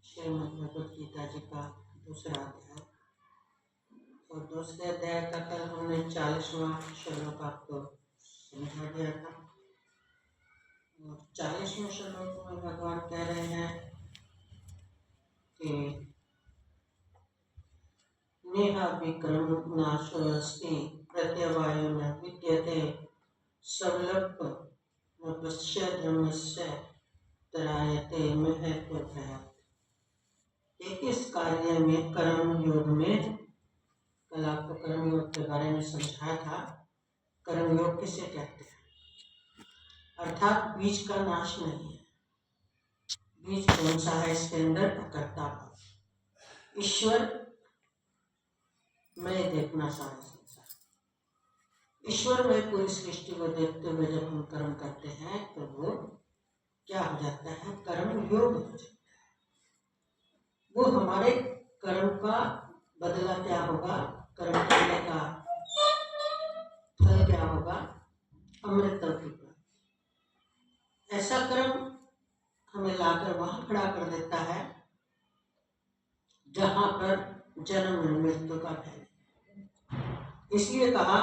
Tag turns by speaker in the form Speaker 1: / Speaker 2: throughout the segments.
Speaker 1: श्रीमद् भगवद गीता जी का दूसरा अध्याय। और दूसरे अध्याय का कल हमने 40वां श्लोक आपको समझा दिया था। और 40वें श्लोक में भगवान कह रहे हैं कि नेहा विक्रम नाशोऽस्ति प्रत्यवायो न विद्यते सर्वलोक पश्य धर्मस्य त्रायते महत्वभयात्। इस कार्य में कर्म योग में कल आपको कर्म योग के बारे में समझाया था। कर्म योग किसे कहते हैं? अर्थात बीज का नाश नहीं है। बीज कौन सा है इसके अंदर? कर्ता भाव, ईश्वर में देखना सारा संसार। ईश्वर में पूरी सृष्टि को देखते हुए जब हम कर्म करते हैं तो वो क्या हो जाता है? कर्म योग हो जाता है। वो हमारे कर्म का बदला क्या होगा? कर्म करने का फल क्या होगा? अमृत की प्राप्ति। ऐसा कर्म हमें लाकर वहां खड़ा कर देता है जहां पर जन्म मृत्यु का भय। इसलिए कहा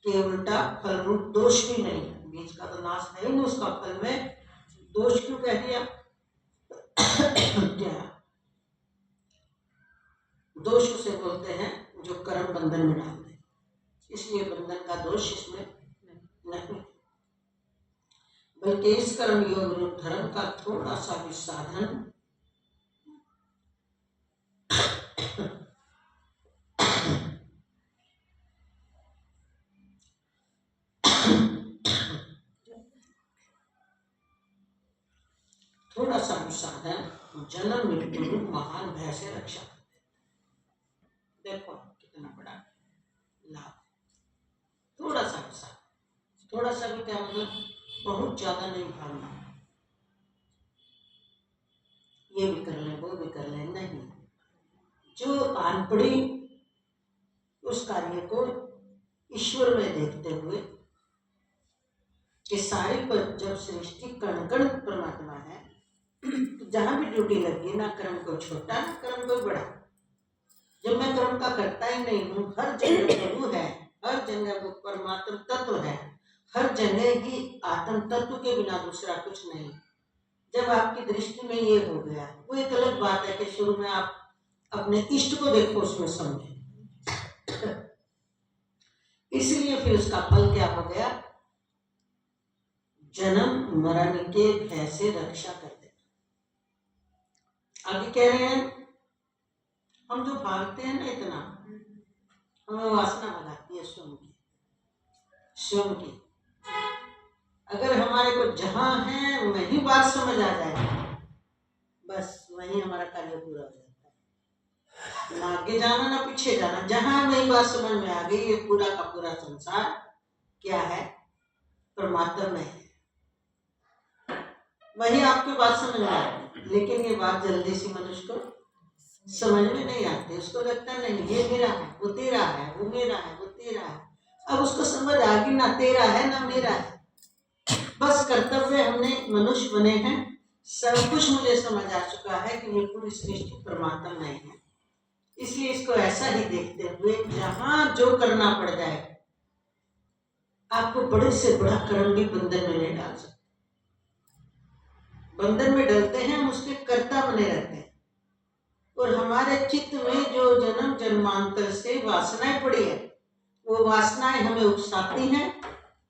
Speaker 1: कि उल्टा फल रूप दोष भी नहीं है। बीज का तो नाश है ही नहीं, उसका फल में दोष क्यों कह दिया? क्या दोष उसे बोलते हैं जो कर्म बंधन में डाल दे। इसलिए बंधन का दोष इसमें नहीं, बल्कि इस कर्म योग रूप धर्म का थोड़ा सा भी साधन थोड़ा सा भी साधन जन्म मृत्यु रूप महान भय से रक्षा कर देता है। देखो कितना बड़ा लाभ। थोड़ा सा भी साधन, थोड़ा सा भी क्या मतलब? बहुत ज्यादा नहीं भावना, ये भी कर ले वो भी कर ले, नहीं। जो अनपढ़ी उस कार्य को ईश्वर में देखते हुए कि सारे पर जब सृष्टि कण कण परमात्मा है तो जहां भी ड्यूटी लगी ना कर्म को छोटा ना कर्म को बड़ा। जब मैं कर्म का करता ही नहीं हूँ, हर जगह प्रभु है, हर जगह वो परमात्मा तत्व है, हर जगह ही आत्म तत्व के बिना दूसरा कुछ नहीं। जब आपकी दृष्टि में ये हो गया, वो एक अलग बात है कि शुरू में आप अपने इष्ट को देखो, उसमें समझे। इसलिए फिर उसका फल क्या हो गया? जन्म मरण के भय से रक्षा कर देना। आगे कह रहे हैं हम जो भागते हैं ना इतना, हमें वासना भगाती है स्वयं की। अगर हमारे को जहां है वहीं बात समझ आ जाए, बस वहीं हमारा कार्य पूरा हो जाता है। ना आगे जाना ना पीछे जाना, जहां वही बात समझ में आ गई, ये पूरा का पूरा संसार क्या है? परमात्मा में है। वही आपकी बात समझ में आती, लेकिन ये बात जल्दी से मनुष्य को समझ में नहीं आती। उसको लगता नहीं ये मेरा है, वो तेरा है, वो मेरा है, वो तेरा है। अब उसको समझ आ गई ना तेरा है ना मेरा है। बस कर्तव्य हमने मनुष्य बने हैं, सब कुछ मुझे समझ आ चुका है कि ये पूरी सृष्टि परमात्मा नहीं है। इसलिए इसको ऐसा ही देखते हुए जहां जो करना पड़ जाए, आपको बड़े से बड़ा कर्म भी बंधन में नहीं डाल सकते। बंधन में डलते हैं हम, उसके कर्ता बने रहते हैं। और हमारे चित्त में जो जन्म जन्मांतर से वासनाएं पड़ी है, वो वासनाएं हमें उकसाती हैं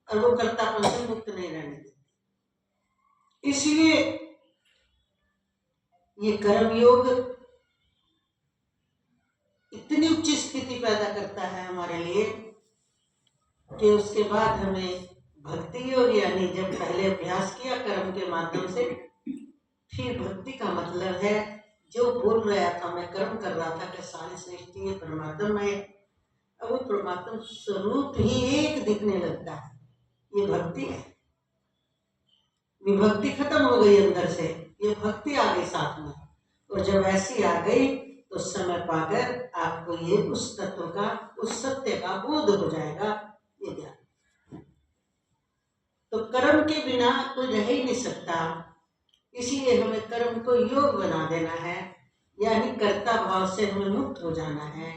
Speaker 1: और वो कर्तापन से मुक्त नहीं रहने देती। इसलिए ये कर्म योग इतनी उच्च स्थिति पैदा करता है हमारे लिए कि उसके बाद हमें भक्ति योग, यानी जब पहले अभ्यास किया कर्म के माध्यम से, फिर भक्ति का मतलब है जो बोल रहा था मैं कर्म कर रहा था कि सारी सृष्टि ये परमात्मा है, अब वो परमात्मा स्वरूप ही एक दिखने लगता है। ये भक्ति है। विभक्ति खत्म हो गई अंदर से, ये भक्ति आ गई साथ में। और जब ऐसी आ गई तो समय पाकर आपको ये उस तत्व का, उस सत्य का बोध हो जाएगा, ये ज्ञान। तो कर्म के बिना कोई रह ही नहीं सकता। इसलिए हमें कर्म को योग बना देना है, यानी कर्ता भाव से हमें मुक्त हो जाना है।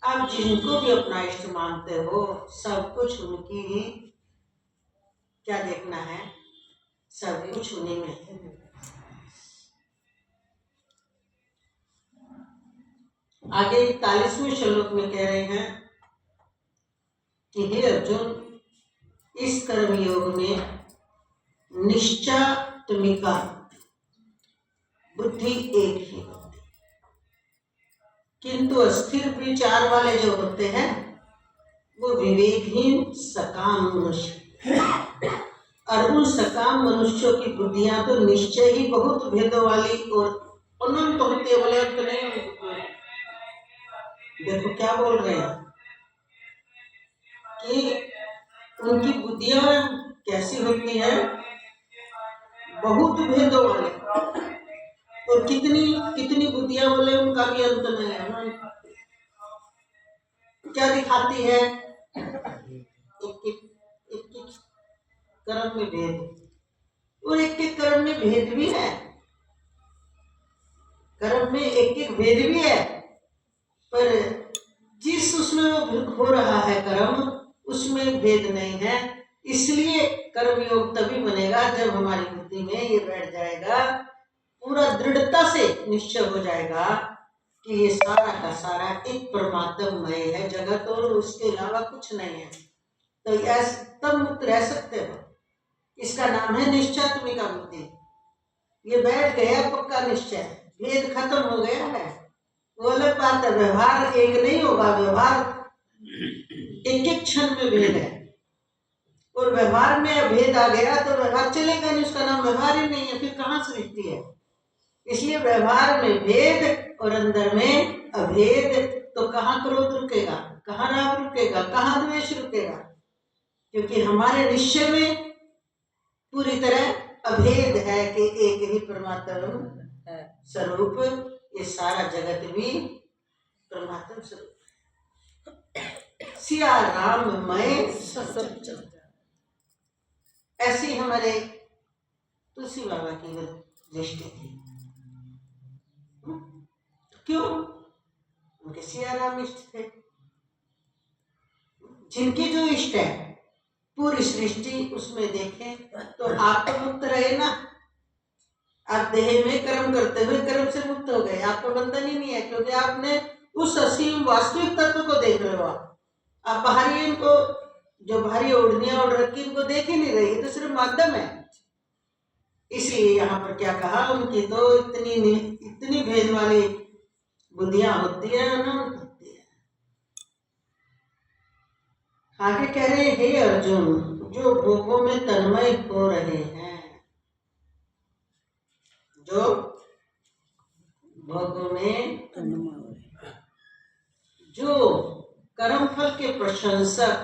Speaker 1: आप जिनको भी अपना इष्ट मानते हो, सब कुछ उनकी ही क्या देखना है, सब कुछ उन्हीं में है। आगे 41वें श्लोक में कह रहे हैं कि हे अर्जुन, इस कर्म योग में निश्चयात्मिका बुद्धि एक ही होती, किंतु अस्थिर विचार वाले जो होते हैं वो विवेकहीन सकाम मनुष्य, और उन सकाम मनुष्यों की बुद्धियां तो निश्चय ही बहुत भेदों वाली और अनंत होती है। बोले तो नहीं, देखो क्या बोल रहे हैं कि उनकी बुद्धियां कैसी होती है, बहुत भेदों वाले, और कितनी कितनी बुद्धियां बोले उनका भी अंत नहीं है। क्या दिखाती है, एक कर्म में भेद, और एक एक कर्म में भेद भी है, कर्म में एक एक भेद भी है, पर जिस उसमें वो हो रहा है कर्म, उसमें भेद नहीं है। इसलिए कर्म योग तभी बनेगा जब हमारी बुद्धि में ये बैठ जाएगा, पूरा दृढ़ता से निश्चय हो जाएगा कि ये सारा का सारा एक परमात्ममय है जगत, और उसके अलावा कुछ नहीं है। तो तब मुक्त रह सकते हो। इसका नाम है निश्चयात्मिका बुद्धि। ये बैठ गया पक्का निश्चय, भेद खत्म हो गया है। वो अलग बात है, व्यवहार एक नहीं होगा, व्यवहार एक एक क्षण में भेद है, और व्यवहार में भेद आ गया तो व्यवहार चलेगा नहीं, उसका नाम व्यवहार ही नहीं है, फिर कहाँ सृष्टि है। इसलिए व्यवहार में भेद और अंदर में अभेद, तो कहाँ क्रोध रुकेगा, कहाँ राग रुकेगा, कहाँ द्वेष रुकेगा, क्योंकि हमारे निश्चय में पूरी तरह अभेद है कि एक ही परमात्मा स्वरूप, ये सारा जगत भी परमात्मा स्वरूप। सिया राम मैं सब चलता, ऐसी हमारे तुलसी बाबा की दृष्टि थी। क्यों? उनके सिया राम इष्ट थे। जिनकी जो इष्ट है पूरी सृष्टि उसमें देखें तो आप तो मुक्त रहे ना। आप देह में कर्म करते हुए कर्म से मुक्त हो गए, आपको बंधन ही नहीं है, क्योंकि आपने उस असीम वास्तविक तत्व को देख रहे हो। आप बाहरी इनको जो भारी ओढ़नियां ओढ़ रखी इनको देख ही नहीं रही, तो सिर्फ माध्यम है। इसलिए यहाँ पर क्या कहा, उनकी तो इतनी भेद वाली बुद्धियां होती है, अनंत होती है। आगे कह रहे, हे अर्जुन, जो भोगों में तन्मय हो रहे हैं, जो भोगों में जो कर्मफल के प्रशंसक,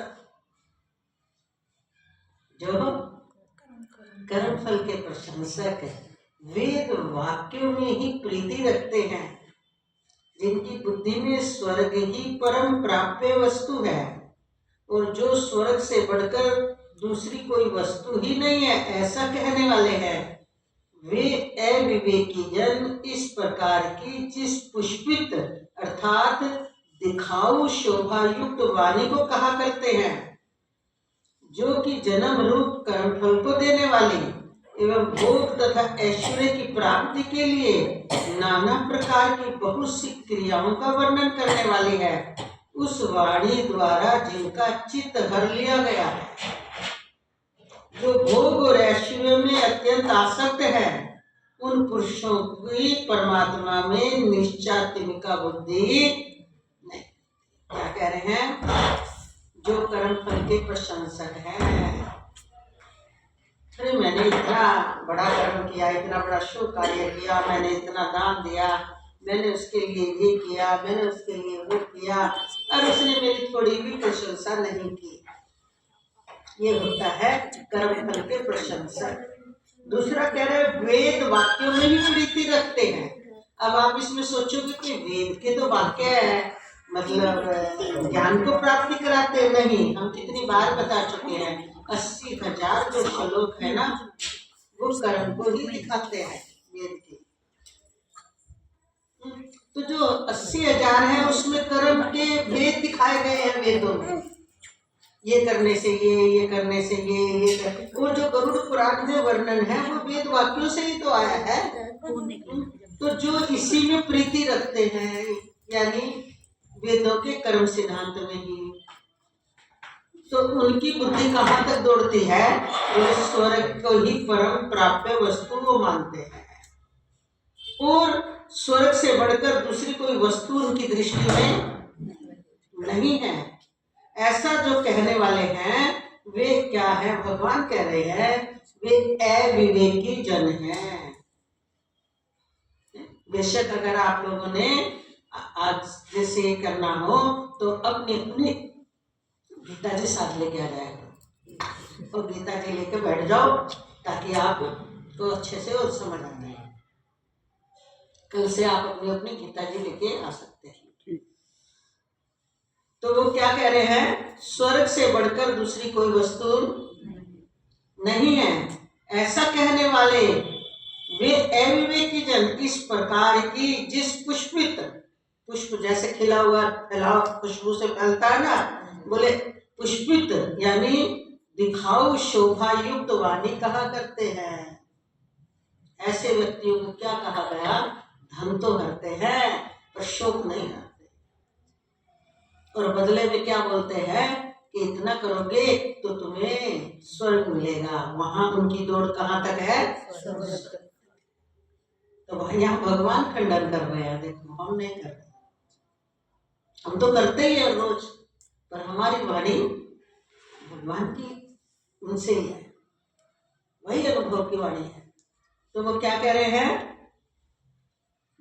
Speaker 1: जो कर्मफल के प्रशंसक वेद वाक्यों में ही प्रीति रखते हैं, जिनकी बुद्धि में स्वर्ग ही परम प्राप्य वस्तु है, और जो स्वर्ग से बढ़कर दूसरी कोई वस्तु ही नहीं है, ऐसा कहने वाले हैं, वे अविवेकी जन इस प्रकार की जिस पुष्पित अर्थात दिखाऊ शोभा युक्त वाणी को कहा करते हैं, जो कि जन्म रूप कर्मफल को देने वाली एवं भोग तथा ऐश्वर्य की प्राप्ति के लिए नाना प्रकार की बहुत सी क्रियाओं का वर्णन करने वाली है, उस वाणी द्वारा जिनका चित्त हर लिया गया है। जो भोग और ऐश्वर्य में अत्यंत आसक्त है, उन पुरुषों की परमात्मा में निश्चयात्मिका बुद्धि नहीं। क्या कह रहे हैं? जो कर्म फल के प्रशंसक हैं। अरे मैंने इतना बड़ा कर्म किया, इतना बड़ा शुभ कार्य किया, मैंने इतना दान दिया, मैंने उसके लिए ये किया, मैंने उसके लिए वो किया, और उसने मेरी थोड़ी भी प्रशंसा नहीं की। ये होता है कर्म फल के प्रशंसक। दूसरा कह रहे वेद वाक्यों में भी प्रीति रखते हैं। अब आप इसमें सोचोगे कि वेद के तो वाक्य है, मतलब ज्ञान को प्राप्ति कराते नहीं। हम कितनी बार बता चुके हैं, 80,000 जो श्लोक है ना, वो कर्म को ही दिखाते हैं वेद के। तो जो 80,000 है उसमें कर्म के भेद दिखाए गए हैं वेदों में। ये करने से ये करने से ये वो जो गरुड़ पुराण में वर्णन है वो वेद वाक्यों से ही तो आया है। तो जो इसी में प्रीति रखते हैं, यानी वेदों के कर्म सिद्धांत में ही, तो उनकी बुद्धि कहाँ तक दौड़ती है? वो स्वर्ग को ही परम प्राप्य वस्तु वो मानते हैं, और स्वर्ग से बढ़कर दूसरी कोई वस्तु उनकी दृष्टि में नहीं है। ऐसा जो कहने वाले हैं वे क्या है? भगवान कह रहे हैं वे अविवेकी जन हैं। बेशक अगर आप लोगों ने आज जैसे करना हो तो अपने अपने गीता जी साथ लेके आ जाएगा और गीता जी लेके बैठ जाओ ताकि आप तो अच्छे से और समझ आ जाए। कल से आप अपनी अपनी गीता जी लेके आ सकते हैं। तो वो क्या कह रहे हैं? स्वर्ग से बढ़कर दूसरी कोई वस्तु नहीं है। ऐसा कहने वाले वे अविवेकी जन इस प्रकार की, जिस पुष्पित, पुष्प जैसे खिला हुआ फैलाव खुशबू से फैलता है ना, बोले पुष्पित यानी दिखाऊ शोभा युक्त वाणी कहा करते हैं। ऐसे व्यक्तियों को क्या कहा गया? धन तो करते हैं पर शोक नहीं करते, और बदले में क्या बोलते हैं कि इतना करोगे तो तुम्हें स्वर्ग मिलेगा। वहां उनकी दौड़ कहाँ तक है? तो यहाँ भगवान खंडन कर रहे हैं। देखो हम नहीं करते, हम तो करते ही है रोज, पर हमारी वाणी भगवान की उनसे ही है, वही अनुभव की वाणी है। तो वो क्या कह रहे हैं?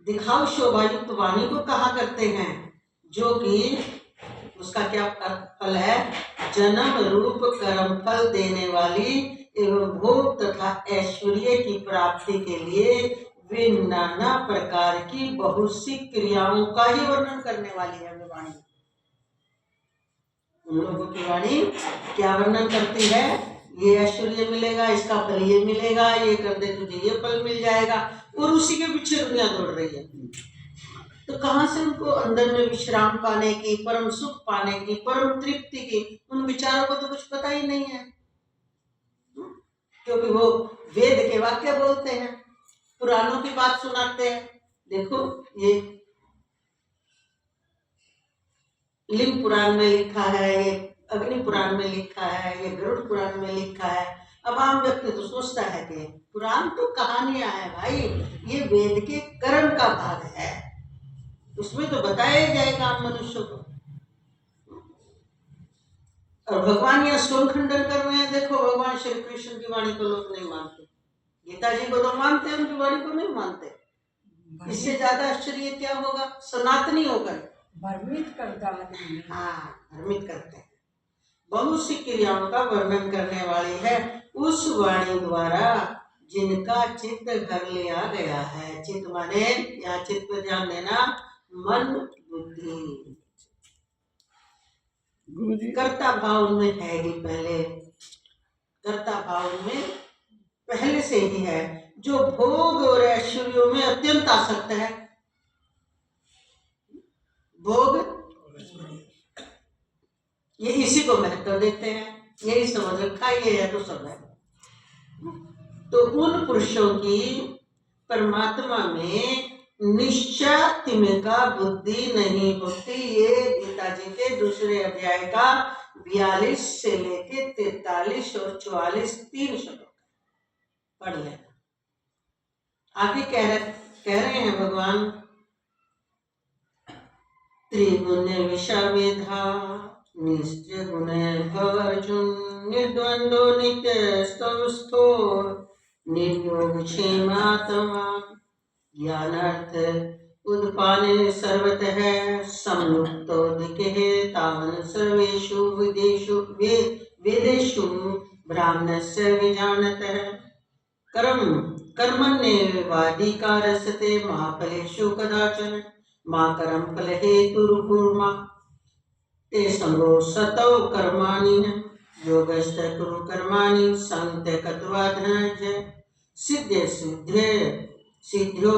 Speaker 1: दिखाओ शोभायुक्त वाणी को कहा करते हैं, जो कि उसका क्या फल है? जन्म रूप कर्म फल देने वाली एवं भोग तथा ऐश्वर्य की प्राप्ति के लिए वे नाना प्रकार की बहुत सी क्रियाओं का ही वर्णन करने वाली है वाणी। उन लोगों की वाणी क्या वर्णन करती है? ये ऐश्वर्य मिलेगा, इसका फल ये मिलेगा, ये कर दे तुझे ये फल मिल जाएगा, और उसी के पीछे दुनिया दौड़ रही है। तो कहां से उनको अंदर में विश्राम पाने की, परम सुख पाने की, परम तृप्ति की, उन विचारों को तो कुछ पता ही नहीं है, क्योंकि वो वेद के वाक्य बोलते हैं, पुराणों की बात सुनाते हैं। देखो ये लिंग पुराण में लिखा है, ये अग्नि पुराण में लिखा है, ये गरुड़ पुराण में लिखा है। अब आम व्यक्ति तो सोचता है कि पुराण तो कहानियां है भाई, ये वेद के कर्म का भाग है, उसमें तो बताया जाएगा आप मनुष्य को। और भगवान यहाँ स्वयं खंडन कर रहे हैं। देखो भगवान श्री कृष्ण की वाणी को लोग नहीं मानते, गीता जी को तो मानते हैं, उनकी वाणी को नहीं मानते। इससे ज्यादा आश्चर्य क्या होगा? सनातनी होकर
Speaker 2: भ्रमित करता है।
Speaker 1: हाँ, भ्रमित करते हैं। बहुत सी क्रियाओं का वर्णन करने वाली है उस वाणी द्वारा जिनका चित्त घर लिया गया है। चित्त माने यहाँ चित्त पर ध्यान देना, मन बुद्धि। कर्ता भाव उनमें है ही पहले, कर्ता भाव उनमें पहले से ही है, जो भोग और ऐश्वर्यों में अत्यंत आसक्त है। भोग ये इसी को महत्व देते हैं, यही समझ रखा ये है तो सब है। तो उन पुरुषों की परमात्मा में निश्चयत्मिका बुद्धि नहीं होती। ये गीता जी के दूसरे अध्याय का 42 से लेके 43 और 44 3 श्लोक पढ़ लेना। आगे कह रहे हैं भगवान, त्रिगुण विषावेधा निश्चय गुण भवर्जुन निर्द्वंदो नित्य स्तुस्थो निर्योग क्षेमात्मा ज्ञानार्थ उद्पाने सर्वतः संयुक्तोदिके तावन सर्वेषु वेदेषु ब्राह्मणस्य विजानतः कर्मण्येवाधिकारस्ते मा फलेषु कदाचन मा कर्म फल हेतुर्भूर्मा ते संगो सतौ कर्माणि योगस्थ कुरु कर्माणि संत्यक्त्वा धनंजय सिद्धे सिद्धे सिद्ध्यो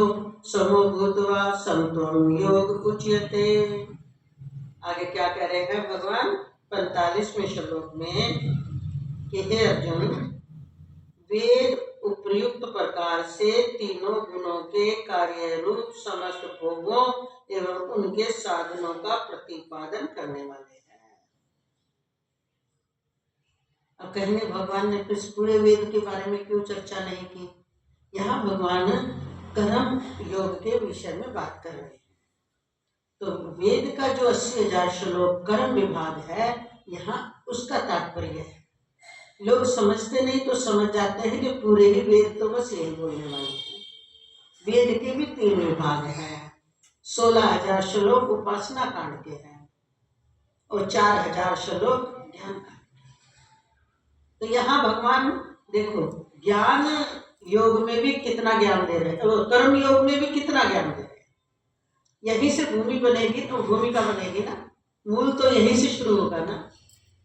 Speaker 1: समो भूत्वा संतोम योग उच्यते। आगे क्या कह रहे हैं भगवान 45वें श्लोक में कि हे अर्जुन, वेद उपयुक्त प्रकार से तीनों गुणों के कार्य रूप समस्त भोगों एवं उनके साधनों का प्रतिपादन करने वाले हैं। अब कहेंगे भगवान ने फिर पूरे वेद के बारे में क्यों चर्चा नहीं की? यहाँ भगवान कर्म योग के विषय में बात कर रहे हैं। तो वेद का जो 80,000 श्लोक कर्म विभाग है, यहाँ उसका तात्पर्य है। लोग समझते नहीं तो समझ जाते हैं कि पूरे ही वेद तो बस यही बोलने वाले हैं। वेद के भी 3 विभाग हैं। 16,000 श्लोक उपासना कांड के हैं और 4,000 श्लोक ज्ञान कांड के। तो यहाँ भगवान देखो ज्ञान योग में भी कितना ज्ञान दे रहे हैं, तो कर्म योग में भी कितना ज्ञान दे रहे हैं। यहीं से भूमि बनेगी तो भूमिका बनेगी ना, मूल तो यहीं से शुरू होगा ना।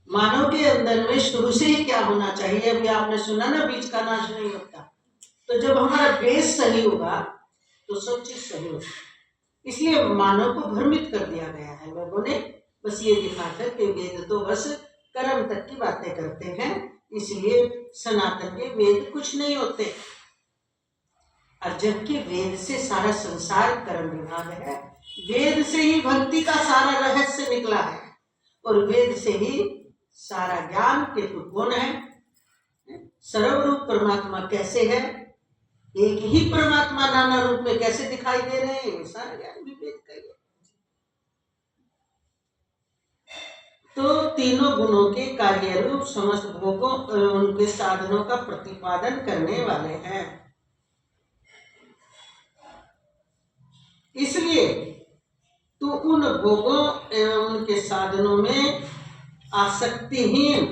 Speaker 1: मानव के अंदर में शुरू से ही क्या होना चाहिए? अभी आपने सुना ना, बीज का नाश नहीं होता। तो जब हमारा बेस सही होगा तो सब चीज सही होगी। इसलिए मानव को भ्रमित कर दिया गया है लोगों ने, बस ये दिखाकर कि वेद तो बस कर्म तक की बातें करते हैं, इसलिए सनातन के वेद कुछ नहीं होते। और जबकि वेद से सारा संसार कर्म विभाग है, वेद से ही भक्ति का सारा रहस्य निकला है और वेद से ही सारा ज्ञान के कौन है, सर्वरूप परमात्मा कैसे है, एक ही परमात्मा नाना रूप में कैसे दिखाई दे रहे हैं, सारा ज्ञान भी वेद का ही है। तो तीनों गुणों के कार्य रूप समस्त भोगों और उनके साधनों का प्रतिपादन करने वाले हैं। इसलिए तू उन भोगों एवं उनके साधनों में आसक्तिहीन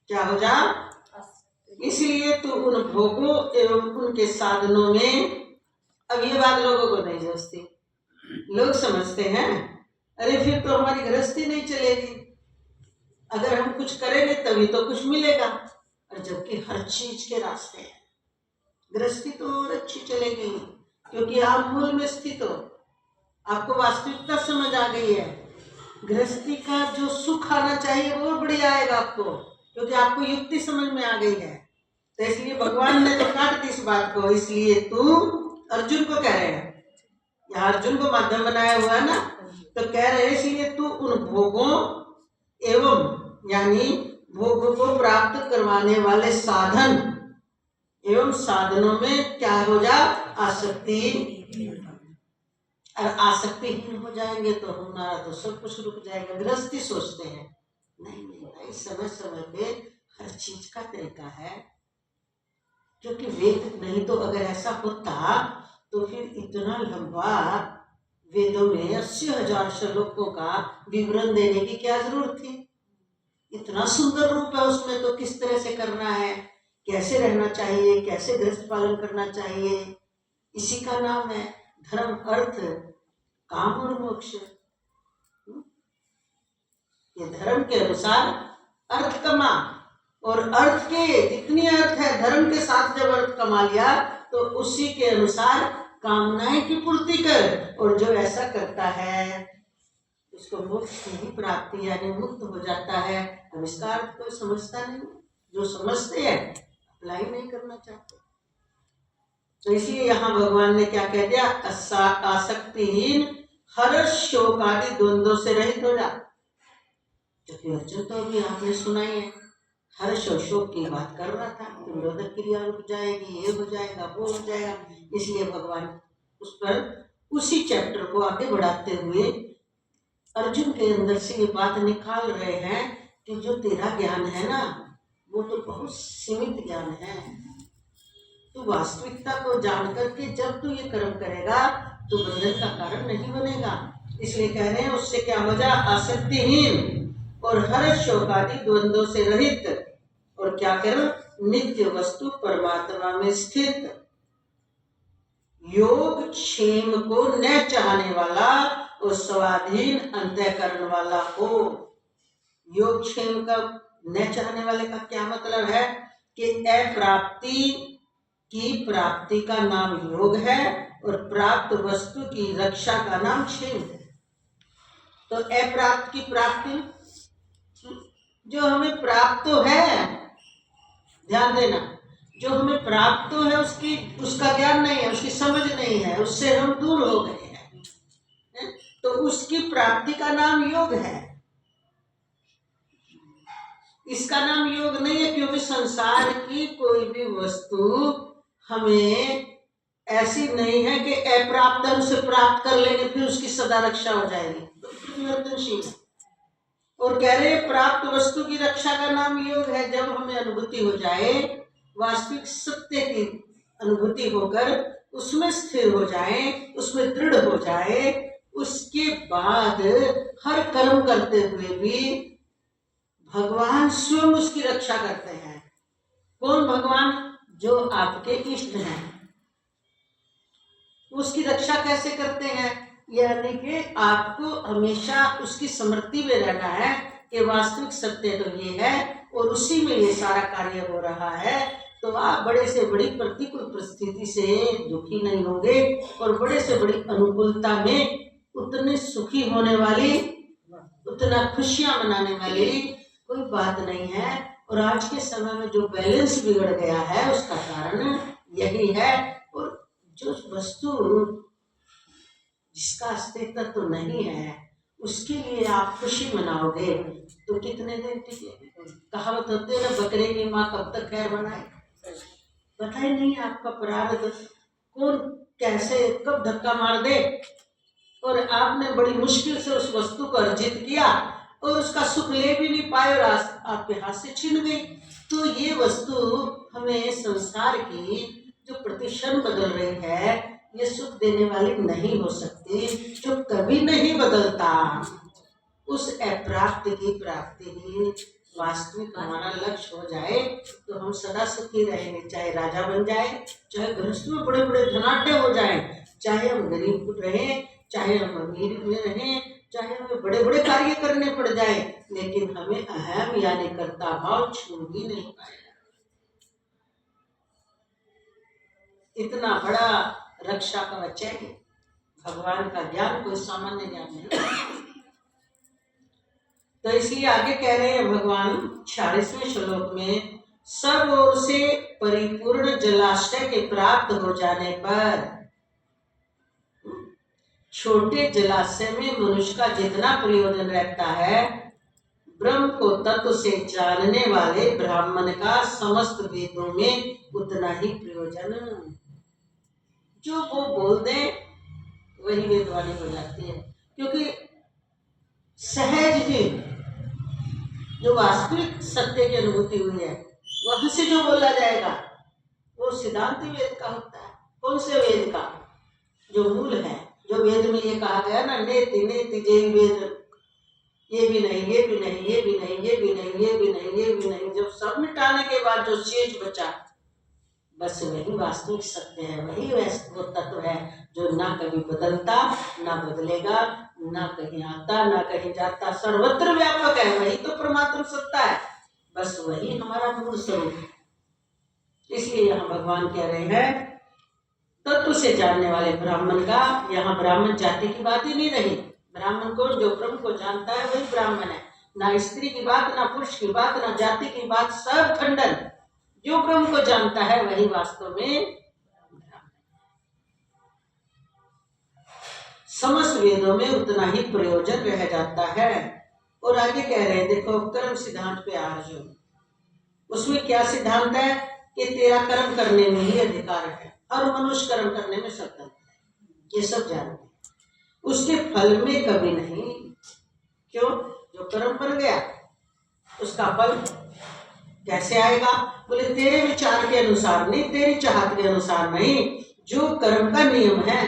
Speaker 1: क्या हो जा। इसलिए तू उन भोगों एवं उनके साधनों में, अब ये बात लोगों को नहीं समझती। लोग समझते हैं अरे फिर तो हमारी गृहस्थी नहीं चलेगी, अगर हम कुछ करेंगे तभी तो कुछ मिलेगा। और जबकि हर चीज के रास्ते हैं, गृहस्थी तो और अच्छी चलेगी क्योंकि आप मूल में स्थित हो, आपको वास्तविकता समझ आ गई है। गृहस्थी का जो सुख आना चाहिए वो बढ़िया आएगा आपको, क्योंकि आपको युक्ति समझ में आ गई है। तो इसलिए भगवान ने तो काट दी इस बात को। इसलिए तू अर्जुन को कह रहे हैं, यहाँ अर्जुन को माध्यम बनाया हुआ है ना, तो कह रहे हैं इसलिए तू उन भोगों एवं यानी भोग को प्राप्त करवाने वाले साधन एवं साधनों में क्या हो जा, आसक्ति। और आसक्तिहीन हो जाएंगे तो हमारा तो सब कुछ रुक जाएगा। गृहस्थी सोचते हैं नहीं नहीं भाई, समय समय पे हर चीज का तरीका है, क्योंकि वेद नहीं तो अगर ऐसा होता तो फिर इतना लंबा वेदों में 80,000 श्लोकों का विवरण देने की क्या जरूरत थी। इतना सुंदर रूप है उसमें, तो किस तरह से करना है, कैसे रहना चाहिए, कैसे गृहस्थ पालन करना चाहिए, इसी का नाम है धर्म अर्थ काम और मोक्ष। ये धर्म के अनुसार अर्थ कमा, और अर्थ के जितनी अर्थ है धर्म के साथ जब अर्थ कमा लिया तो उसी के अनुसार कामनाएं की पूर्ति कर, और जो ऐसा करता है उसको मोक्ष की प्राप्ति यानी मुक्त हो जाता है। अब इसका अर्थ कोई समझता नहीं, जो समझते हैं अप्लाई नहीं करना चाहते। तो इसलिए यहाँ भगवान ने क्या कह दिया, आसक्तिहीन हर्ष शोक आदि द्वंद्वों से रहित हो जा। क्योंकि अर्जुन तो अभी आपने सुना ही है, हर्ष और शोक की बात कर रहा था, निरोधक क्रिया रुक जाएगी, ये हो जाएगा वो हो जाएगा। इसलिए भगवान उस पर उसी चैप्टर को आगे बढ़ाते हुए अर्जुन के अंदर से ये बात निकाल रहे हैं कि जो तेरा ज्ञान है ना वो तो बहुत सीमित ज्ञान है। तू वास्तविकता को जान करके जब तू ये कर्म करेगा तो बंधन का कारण नहीं बनेगा। इसलिए कह रहे हैं उससे क्या हो जा, आसक्तिहीन और हर्ष शोक आदि द्वंद्वों से रहित, और क्या करो, नित्य वस्तु परमात्मा में स्थित, योग क्षेम को न चाहने वाला और स्वाधीन अंतःकरण वाला हो। योग क्षेम का न चाहने वाले का क्या मतलब है कि अप्राप्ति की प्राप्ति का नाम योग है और प्राप्त वस्तु की रक्षा का नाम क्षेम है। तो अप्राप्त की प्राप्ति, जो हमें प्राप्त तो है, ध्यान देना, जो हमें प्राप्त तो है उसका ज्ञान नहीं है, उसकी समझ नहीं है, उससे हम दूर हो गए हैं, तो उसकी प्राप्ति का नाम योग है। इसका नाम योग नहीं है, क्योंकि संसार की कोई भी वस्तु हमें ऐसी नहीं है कि अप्राप्त है, उसे प्राप्त कर लेंगे फिर उसकी सदा रक्षा हो जाएगी, तो परिवर्तनशील है। और कह रहे प्राप्त वस्तु की रक्षा का नाम योग है। जब हमें अनुभूति हो जाए, वास्तविक सत्य की अनुभूति होकर उसमें स्थिर हो जाए, उसमें दृढ़ हो जाए, उसके बाद हर कर्म करते हुए भी भगवान स्वयं उसकी रक्षा करते हैं। कौन भगवान? जो आपके इष्ट हैं। उसकी रक्षा कैसे करते हैं? यानी कि आपको हमेशा उसकी स्मृति में रहना है कि वास्तविक सत्य तो ये है और उसी में ये सारा कार्य हो रहा है। तो आप बड़े से बड़ी प्रतिकूल परिस्थिति से दुखी नहीं होंगे और बड़े से बड़ी अनुकूलता में उतने सुखी होने वाली, उतना खुशियां मनाने वाली कोई बात नहीं है। और आज के समय में जो बैलेंस बिगड़ गया है उसका कारण यही है। और जो वस्तु जिसका अस्तित्व तो नहीं है उसके लिए आप खुशी मनाओगे तो कितने दिन टिकेगी? कहावत होती है ना, बकरे की माँ कब तक खैर बनाए। पता ही नहीं आपका प्रारब्ध कौन कैसे कब धक्का मार दे, और आपने बड़ी मुश्किल से उस वस्तु को अर्जित किया और उसका सुख ले भी नहीं पाए और आपके हाथ से छिन गई। तो ये वस्तु हमें संसार की जो प्रतिक्षण बदल रही है, ये सुख देने वाली नहीं हो सकती। जो कभी नहीं बदलता, उस अप्राप्त की प्राप्ति ही वास्तविक हमारा लक्ष्य हो जाए तो हम सदा सुखी रहेंगे। चाहे राजा बन जाए, चाहे गृहस्थ में बड़े बड़े धनाढ्य हो जाए, चाहे हम गरीब रहें, चाहे हम अमीर में रहें, चाहे हमें बड़े बड़े कार्य करने पड़ जाए, लेकिन हमें अहम यानी कर्ता भाव छू ही नहीं पाएगा। इतना बड़ा रक्षा कवच है भगवान का ज्ञान, कोई सामान्य ज्ञान नहीं। तो इसलिए आगे कह रहे हैं भगवान 46वें श्लोक में, सब ओर से परिपूर्ण जलाशय के प्राप्त हो जाने पर छोटे जलाशय में मनुष्य का जितना प्रयोजन रहता है, ब्रह्म को तत्व से जानने वाले ब्राह्मण का समस्त वेदों में उतना ही प्रयोजन। जो वो बोल दे वही वेद वाणी हो जाती है, क्योंकि सहज ही जो वास्तविक सत्य की अनुभूति हुई है वहां से जो बोला जाएगा वो सिद्धांत वेद का होता है। कौन से वेद का? जो मूल है, जो वेद में ये कहा गया ना, नेति नेति जय वेद, ये भी नहीं, ये भी नहीं, ये भी नहीं, ये भी नहीं, ये भी नहीं, ये भी नहीं, जब सब मिटाने के बाद जो शेष बचा, बस वही वास्तविक सत्य है, वही वो तत्व है जो ना कभी बदलता, ना बदलेगा, ना कहीं आता, ना कहीं जाता, सर्वत्र व्यापक है। वही तो परमात्मा सत्ता है, बस वही हमारा मूल स्वरूप है। इसलिए यहाँ भगवान कह रहे हैं तत्व से जानने वाले ब्राह्मण का। यहाँ ब्राह्मण जाति की बात ही नहीं रही। ब्राह्मण को, जो ब्रह्म को जानता है वही ब्राह्मण है। ना स्त्री की बात, ना पुरुष की बात, ना जाति की बात, सब खंडन। जो ब्रह्म को जानता है वही वास्तव में समस्त वेदों में उतना ही प्रयोजन रह जाता है। और आगे कह रहे हैं, देखो कर्म सिद्धांत पे अर्जुन, उसमें क्या सिद्धांत है कि तेरा कर्म करने में ही अधिकार है और मनुष्य कर्म करने में स्वतंत्र है, ये सब जानते हैं। उसके फल में कभी नहीं। क्यों? जो कर्म बन गया उसका फल कैसे आएगा? बोले तेरे विचार के अनुसार नहीं, तेरी चाहत के अनुसार नहीं। जो कर्म का नियम है,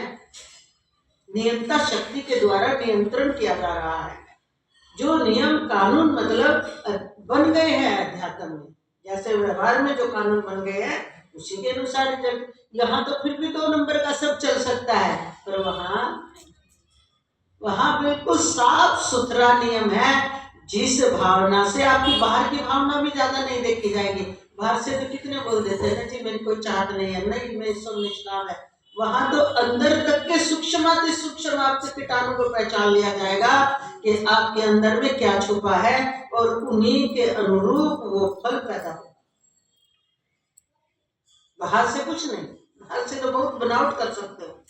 Speaker 1: नियंता शक्ति के द्वारा नियंत्रण किया जा रहा है। जो नियम कानून मतलब बन गए हैं अध्यात्म में, जैसे व्यवहार में जो कानून बन गए हैं उसी के अनुसार चल। यहाँ तो फिर भी 2 नंबर का सब चल सकता है, पर वहां बिल्कुल साफ सुथरा नियम है, जिस भावना से आपकी बाहर की भावना भी ज्यादा नहीं देखी जाएगी। बाहर से तो कितने बोल देते हैं ना जी मेरी कोई चाहत नहीं है, नहीं मैं सब निष्काम है। वहां तो अंदर तक के सूक्ष्माति सूक्ष्म आपके कीटाणु को पहचान लिया जाएगा कि आपके अंदर में क्या छुपा है, और उन्हीं के अनुरूप वो फल पैदा हो। बाहर से कुछ नहीं, बाहर से तो बहुत बनावट कर सकते हो,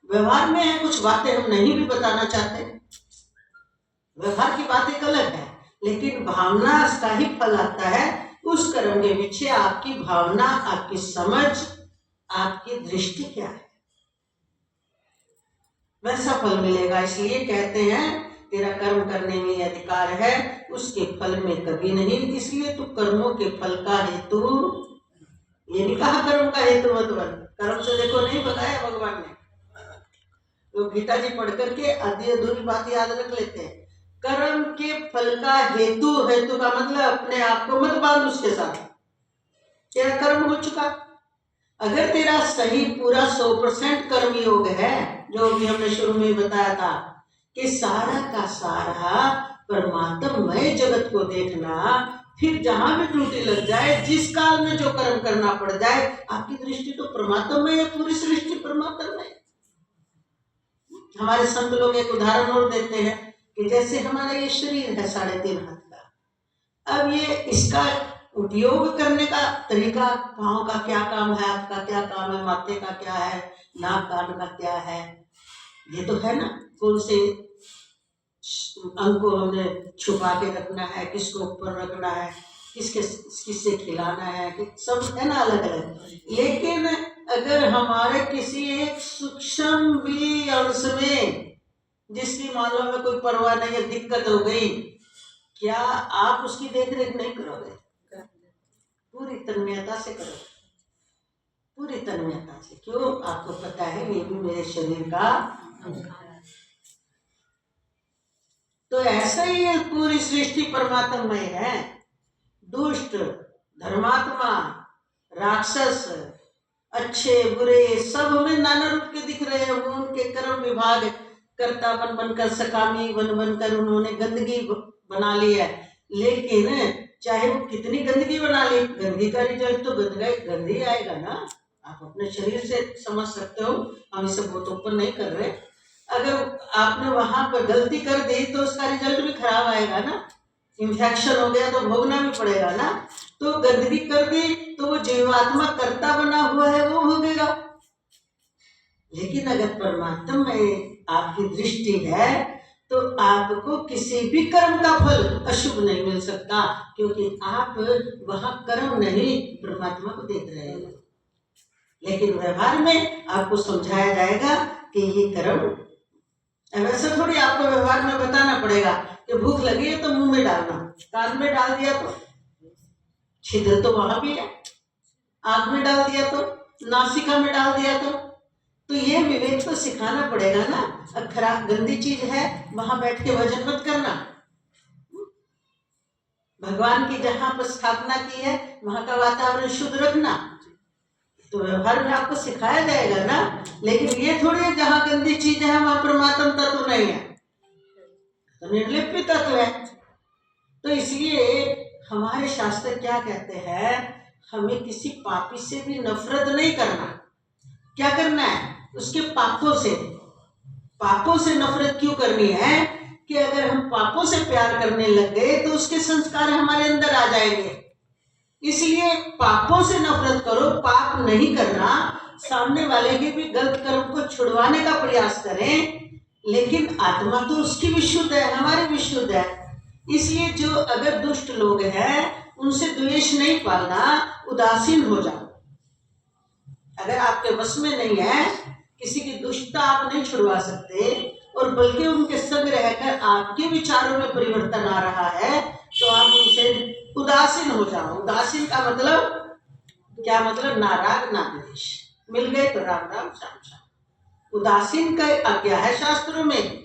Speaker 1: व्यवहार में है कुछ बातें हम नहीं भी बताना चाहते, व्यवहार की बात एक अलग है, लेकिन भावना का ही फल आता है। उस कर्म के पीछे आपकी भावना, आपकी समझ, आपकी दृष्टि क्या है, वैसा फल मिलेगा। इसलिए कहते हैं तेरा कर्म करने में अधिकार है, उसके फल में कभी नहीं। इसलिए तू कर्मों के फल का हेतु, ये नहीं कहा कर्म का हेतु मत बन, कर्म से देखो नहीं बताया भगवान ने। तो गीता जी पढ़ करके आधी अधूरी बात याद रख लेते हैं। कर्म के फल का हेतु, हेतु का मतलब अपने आप को मत बांध उसके साथ, तेरा कर्म हो चुका। अगर तेरा सही पूरा 100% कर्म योग है, जो भी हमने शुरू में बताया था कि सारा का सारा परमात्ममय जगत को देखना, फिर जहां भी त्रुटि लग जाए, जिस काल में जो कर्म करना पड़ जाए, आपकी दृष्टि तो परमात्ममय है, पूरी सृष्टि परमात्ममय है। हमारे संत लोग एक उदाहरण और देते हैं कि जैसे हमारा ये शरीर है 3.5 हाथ का, अब ये इसका उपयोग करने का तरीका, पाँव का क्या काम है, हाथ का क्या काम है, माथे का क्या है, नाक कान का क्या है, ये तो है ना। कौन से अंग को हमने छुपा के रखना है, किसको ऊपर रखना है, किससे खिलाना है, कि सब है ना अलग अलग। लेकिन अगर हमारे किसी एक सूक्ष्म भी अंश में जिसकी मालूम में कोई परवाह नहीं है, दिक्कत हो गई, क्या आप उसकी देख रेख नहीं करोगे? पूरी तन्मयता से करोगे, पूरी तन्मयता से। क्यों? आपको पता है ये भी मेरे शरीर का अंग है। तो ऐसा ही है, पूरी सृष्टि परमात्ममय है। दुष्ट, धर्मात्मा, राक्षस, अच्छे बुरे, सब हमें नाना रूप के दिख रहे हैं। वो उनके कर्म विभाग कर्ता बन बनकर, सकामी बन बनकर उन्होंने गंदगी बना ली है। लेकिन चाहे वो कितनी गंदगी बना ली, गंदगी का रिजल्ट तो गंदगी आएगा ना। आप अपने शरीर से समझ सकते हो, हम इसे बहुत ऊपर नहीं कर रहे। अगर आपने वहां पर गलती कर दी तो उसका रिजल्ट भी खराब आएगा ना। इन्फेक्शन हो गया तो भोगना भी पड़ेगा ना। तो गंदगी कर दी तो वो जीवात्मा कर्ता बना हुआ है, वो भोगेगा। लेकिन अगर परमात्मा में आपकी दृष्टि है तो आपको किसी भी कर्म का फल अशुभ नहीं मिल सकता, क्योंकि आप वहां कर्म नहीं परमात्मा को देख रहे हैं। लेकिन व्यवहार में आपको समझाया जाएगा कि ये कर्म, वैसे थोड़ी आपको व्यवहार में बताना पड़ेगा कि भूख लगी है तो मुंह में डालना, कान में डाल दिया तो छिद्र तो वहां भी है, आंख में डाल दिया तो, नासिका में डाल दिया तो ये विवेक तो सिखाना पड़ेगा ना। खराब गंदी चीज है वहां बैठ के भजन मत करना। भगवान की जहां पर स्थापना की है वहां का वातावरण शुद्ध रखना, तो व्यवहार में आपको सिखाया जाएगा ना। लेकिन ये थोड़ी है जहां गंदी चीज है वहां परमात्मा तत्व नहीं है, तो निर्लिप्त तत्व है। तो इसलिए हमारे शास्त्र क्या कहते हैं, हमें किसी पापी से भी नफरत नहीं करना। क्या करना है? उसके पापों से। पापों से नफरत क्यों करनी है? कि अगर हम पापों से प्यार करने लग गए तो उसके संस्कार हमारे अंदर आ जाएंगे। इसलिए पापों से नफरत करो, पाप नहीं करना। सामने वाले के भी गलत कर्म को छुड़वाने का प्रयास करें, लेकिन आत्मा तो उसकी भी शुद्ध है, हमारी भी शुद्ध है। इसलिए जो अगर दुष्ट लोग हैं उनसे द्वेष नहीं पालना, उदासीन हो जाओ। अगर आपके बस में नहीं है, किसी की दुष्टता आप नहीं छुड़वा सकते, और बल्कि उनके संग रहकर आपके विचारों में परिवर्तन आ रहा है, तो आप उनसे उदासीन हो जाओ। उदासीन का मतलब क्या? मतलब ना राग ना द्वेष, मिल गए तो राम राम श्याम श्याम। उदासीन का आज्ञा है शास्त्रों में,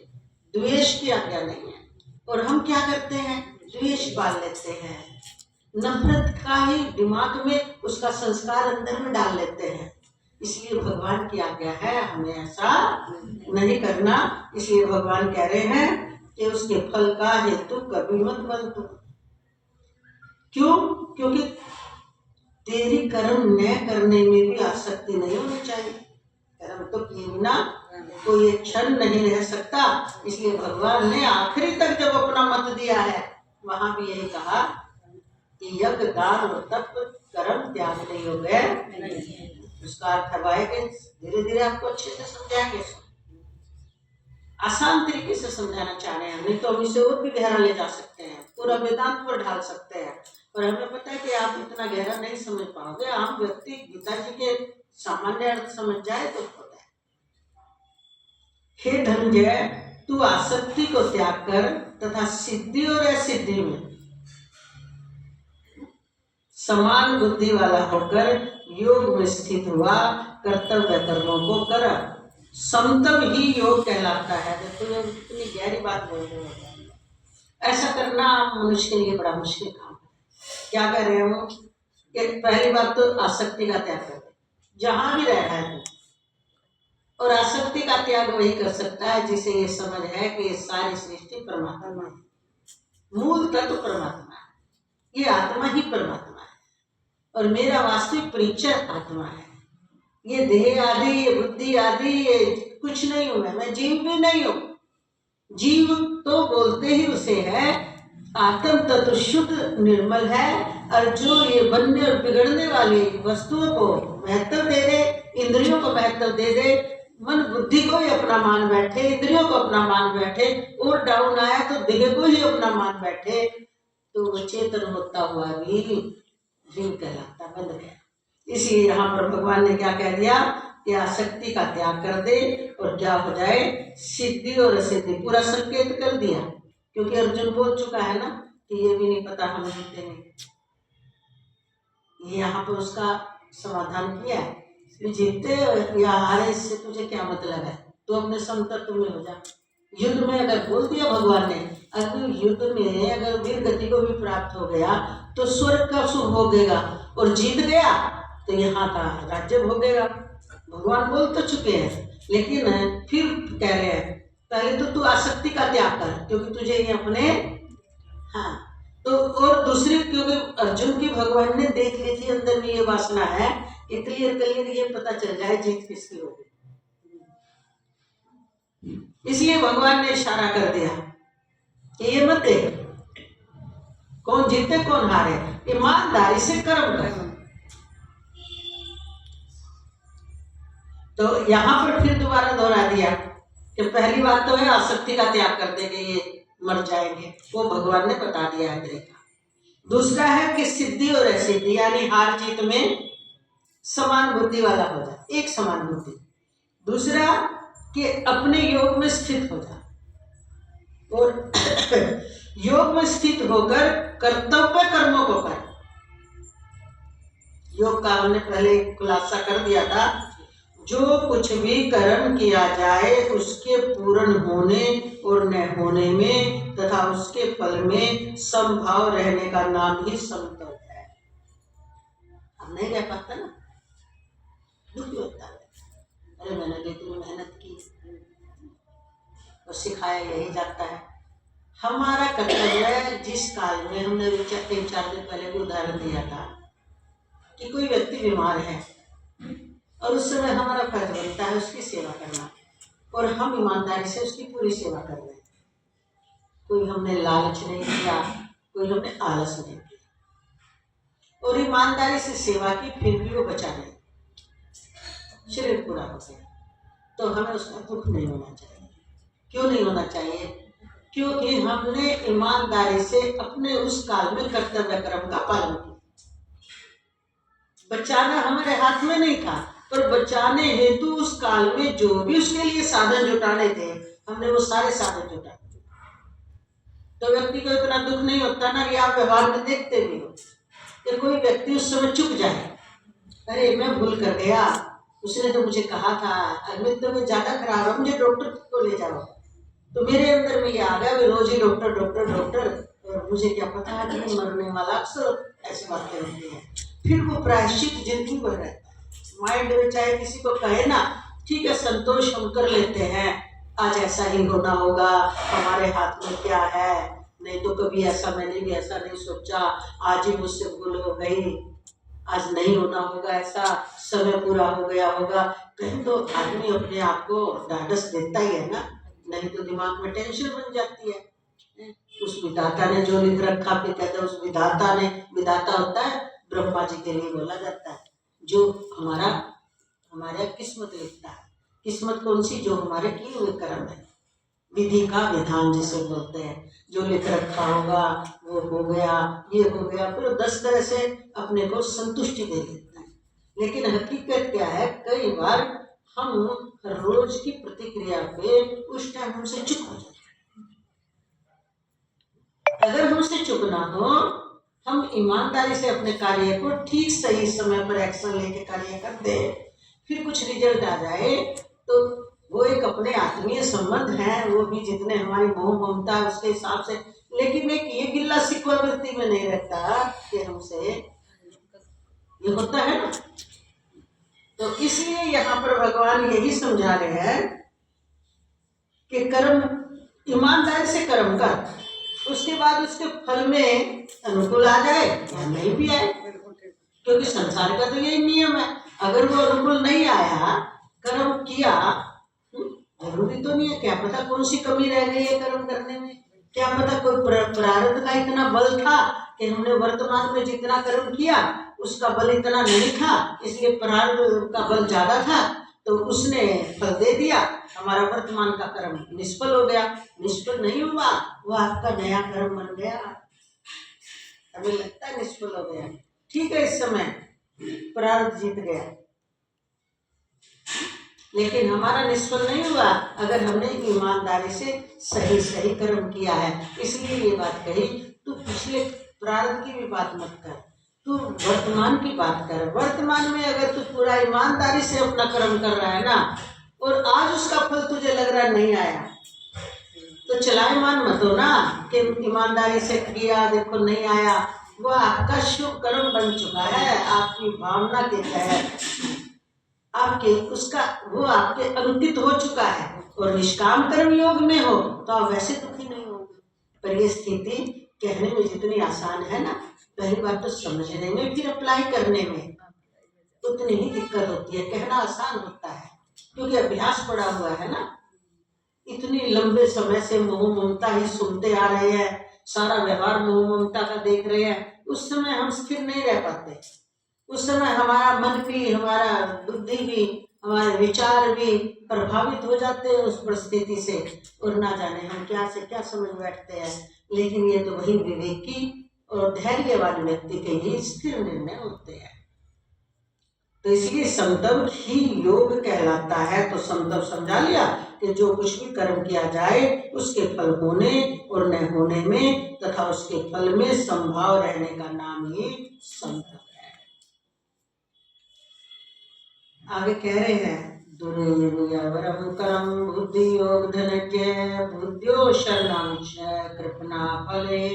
Speaker 1: द्वेष की आज्ञा नहीं है। और हम क्या करते हैं? द्वेष पाल लेते हैं, नफरत का ही दिमाग में उसका संस्कार अंदर में डाल लेते हैं। इसलिए भगवान की आज्ञा है हमें ऐसा नहीं करना। इसलिए भगवान कह रहे हैं कि उसके फल का हेतु कभी मत बन। क्यों? क्योंकि तेरी कर्म न करने में भी आसक्ति नहीं होनी चाहिए। कर्म तो किए बिना कोई एक क्षण नहीं रह सकता। इसलिए भगवान ने आखिरी तक जब अपना मत दिया है वहां भी यही कहा कि यज्ञ दान और तप कर्म त्यागने योग्य है। उसका अर्थ है कि धीरे धीरे आपको अच्छे से समझाएंगे, आसान तरीके से समझाना चाह रहे हैं, नहीं तो हम इसे और भी गहरा ले जा सकते हैं, पूरा वेदांत पर ढाल सकते हैं। और हमें पता है कि आप इतना गहरा नहीं समझ पाओगे। आम व्यक्ति गीता जी के सामान्य अर्थ समझ जाए तो होता है। हे धनंजय, तू आसक्ति को त्याग कर तथा सिद्धि और असिद्धि में समान बुद्धि वाला होकर योग में स्थित हुआ कर्तव्य कर्मों को कर। समतल ही योग कहलाता है। देखो ये कितनी गहरी बात बोल रहे हो। ऐसा करना मनुष्य के लिए बड़ा मुश्किल काम है। क्या कह रहे हो कि पहली बात तो आसक्ति का त्याग कर, जहां भी रह रहा है और आसक्ति का त्याग वही कर सकता है जिसे ये समझ है कि ये सारी सृष्टि परमात्मा है, मूल तत्व परमात्मा है, ये आत्मा ही परमात्मा है और मेरा वास्तविक परिचय आत्मा है। ये देह आदि, ये बुद्धि आदि, ये कुछ नहीं हूं मैं जीव भी नहीं हूं। जीव तो बोलते ही उसे है, आत्म तत्व शुद्ध निर्मल है, और जो ये बनने और बिगड़ने वाली वस्तुओं को महत्व दे दे, इंद्रियों को महत्व दे दे, मन बुद्धि को ही अपना मान बैठे, इंद्रियों को अपना मान बैठे, और डाउन आया तो देह को ही अपना मान बैठे, तो वो चेतन होता हुआ भी जीव कहलाता, बंद गया। इसलिए यहाँ पर भगवान ने क्या कह दिया कि आसक्ति का त्याग कर दे और क्या हो जाए, सिद्धि और असिद्धि। पूरा संकेत कर दिया, क्योंकि अर्जुन बोल चुका है ना कि ये भी नहीं पता हम जीते नहीं। ये यहाँ पर उसका समाधान किया है कि जीते या हारे इससे तुझे क्या मतलब है, तो अपने समतत्व में हो जा। युद्ध में अगर बोल दिया भगवान ने, अगर युद्ध में अगर वीर गति को भी प्राप्त हो गया तो स्वर्ग का सुख भोगेगा, और जीत गया तो यहाँ का राज्य भोगेगा। भगवान बोल तो चुके हैं, लेकिन फिर कह रहे हैं पहले तो तू आसक्ति का त्याग कर, क्योंकि तुझे ये अपने तो, और दूसरी क्योंकि अर्जुन की भगवान ने देख ली थी अंदर में ये वासना है, क्लियर ये पता चल जाए जीत किसकी होगी। इसलिए भगवान ने इशारा कर दिया कि ये मत देख कौन जीते कौन हारे, ईमानदारी से कर्म कर। तो यहाँ पर फिर दोबारा दोहरा दिया कि पहली बात तो है आसक्ति का त्याग कर देंगे ये मर जाएंगे, वो भगवान ने बता दिया है तरीका। दूसरा है कि सिद्धि और असिद्धि, यानी हार जीत में समान बुद्धि वाला हो जाए, एक समान बुद्धि। दूसरा कि अपने योग में स्थित हो जाए, और योग में स्थित होकर कर्तव्य कर्मों को कर। योग का हमने पहले खुलासा कर दिया था, जो कुछ भी कर्म किया जाए उसके पूर्ण होने और न होने में तथा उसके फल में समभाव रहने का नाम ही समतल है। अब नहीं रह पाता ना, दुख होता है, अरे मैंने इतनी मेहनत की और सिखाया यही जाता है। हमारा कर्तव्य है, जिस काल में हमने 3-4 दिन पहले भी उदाहरण दिया था कि कोई व्यक्ति बीमार है और उस समय हमारा फर्ज बनता है उसकी सेवा करना, और हम ईमानदारी से उसकी पूरी सेवा कर रहे हैं। कोई हमने लालच नहीं किया, कोई हमने आलस नहीं किया, और ईमानदारी से सेवा की, फिर भी वो बचा नहीं, शरीर पूरा हो गया, तो हमें उसका दुख नहीं होना चाहिए। क्यों नहीं होना चाहिए? क्योंकि हमने ईमानदारी से अपने उस काल में कर्तव्य कर्म का पालन किया। बचाना हमारे हाथ में नहीं था, पर बचाने हेतु उस काल में जो भी उसके लिए साधन जुटाने थे हमने वो सारे साधन जुटा दिए। तो व्यक्ति को इतना दुख नहीं होता ना कि आप व्यवहार में देखते भी हो कि कोई व्यक्ति उस समय चुप जाए, अरे मैं भूल कर गया, उसने तो मुझे कहा था, अमित तो मैं ज्यादा खराब है, मुझे डॉक्टर को ले जाओ, तो मेरे अंदर में ये आ गया भी रोज ही डॉक्टर डॉक्टर डॉक्टर, और मुझे क्या पता है कि मरने वाला अक्सर ऐसी बातें होती हैं। फिर वो प्रायश्चित जिंदगी भर रहता है माइंड में, चाहे किसी को कहे ना ठीक है संतोष हम कर लेते हैं, आज ऐसा ही होना होगा, हमारे हाथ में क्या है, नहीं तो कभी ऐसा मैंने भी ऐसा नहीं सोचा, आज ही मुझसे भूल हो गई, आज नहीं होना होगा, ऐसा समय पूरा हो गया होगा, कहीं तो आदमी अपने आप को ढाढ़स देता ही है ना, नहीं तो दिमाग में टेंशन बन जाती है। उस विधाता ने जो लिख रखा, फिर कहते हैं उस विधाता ने, विधाता होता है ब्रह्मा जी के लिए बोला जाता है, जो हमारा किस्मत लिखता है। किस्मत कौन सी? जो हमारे किए हुए कर्म है, विधि का विधान जिसे बोलते हैं, जो लिख रखा होगा वो हो गया, ये हो गया, फिर 10 तरह से अपने को संतुष्टि दे देता है। लेकिन हकीकत क्या है, कई बार हम रोज की प्रतिक्रिया पे उस टाइम हमसे चुप हो जाते हैं। अगर हमसे चुप ना हो, हम ईमानदारी से अपने कार्य को ठीक सही समय पर एक्शन लेके कार्य कर दे, फिर कुछ रिजल्ट आ जाए तो वो एक अपने आत्मीय संबंध है, वो भी जितने हमारी मोह ममता है उसके हिसाब से, लेकिन एक ये गिल्ला शिकवा वृत्ति में नहीं रहता कि हमसे ये होता है ना। तो इसलिए यहाँ पर भगवान यही समझा रहे हैं कि कर्म ईमानदारी से कर्म कर, उसके बाद उसके फल में अनुकूल आ जाए या नहीं भी आए, क्योंकि संसार का तो यही नियम है। अगर वो अनुकूल नहीं आया, कर्म किया, जरूरी तो नहीं है, क्या पता कौन सी कमी रह गई है कर्म करने में, क्या पता कोई प्रारब्ध का इतना बल था कि हमने वर्तमान में जितना कर्म किया उसका बल इतना नहीं था, इसलिए प्रारब्ध का बल ज्यादा था तो उसने फल दे दिया, हमारा वर्तमान का कर्म निष्फल हो गया। निष्फल नहीं हुआ, वो आपका नया कर्म बन गया। हमें लगता है निष्फल हो गया, ठीक है, इस समय प्रारब्ध जीत गया, लेकिन हमारा निष्फल नहीं हुआ अगर हमने ईमानदारी से सही सही कर्म किया है। इसलिए ये बात कही, तू पिछले प्रारब्ध की भी बात मत कर, तू वर्तमान की बात कर। वर्तमान में अगर तू पूरा ईमानदारी से अपना कर्म कर रहा है ना, और आज उसका फल तुझे लग रहा नहीं आया, तो चलायमान मत हो ना कि ईमानदारी से किया, देखो नहीं आया। वो आपका शुभ कर्म बन चुका है, आपकी भावना के तहत आपके उसका वो आपके अंकित हो चुका है, और निष्काम कर्म योग में हो तो आप वैसे दुखी नहीं होंगे। पर ये स्थिति कहने में जितनी आसान है ना, पहली बात तो समझने में फिर अप्लाई करने में उतनी ही दिक्कत होती है। कहना आसान होता है क्योंकि अभ्यास पड़ा हुआ है ना, इतनी लंबे समय से मोह ममता ही सुनते आ रहे हैं, सारा व्यवहार मोह ममता का देख रहे हैं, उस समय हम स्थिर नहीं रह पाते। उस समय हमारा मन भी, हमारा बुद्धि भी, हमारे विचार भी प्रभावित हो जाते हैं उस परिस्थिति से, और ना जाने हम क्या से क्या समझ बैठते हैं। लेकिन ये तो वही विवेकी और धैर्य वाले व्यक्ति के ही स्थिर निर्णय होते हैं। तो इसलिए समतव ही योग कहलाता है। तो समतव समझा लिया कि जो कुछ भी कर्म किया जाए उसके फल होने और न होने में तथा उसके फल में संभाव रहने का नाम ही समतव है। आगे कह रहे हैं, दुर्यवरम कर्म बुद्धि योग धनज्ञ बुद्धियो शरणांश कृपणा फले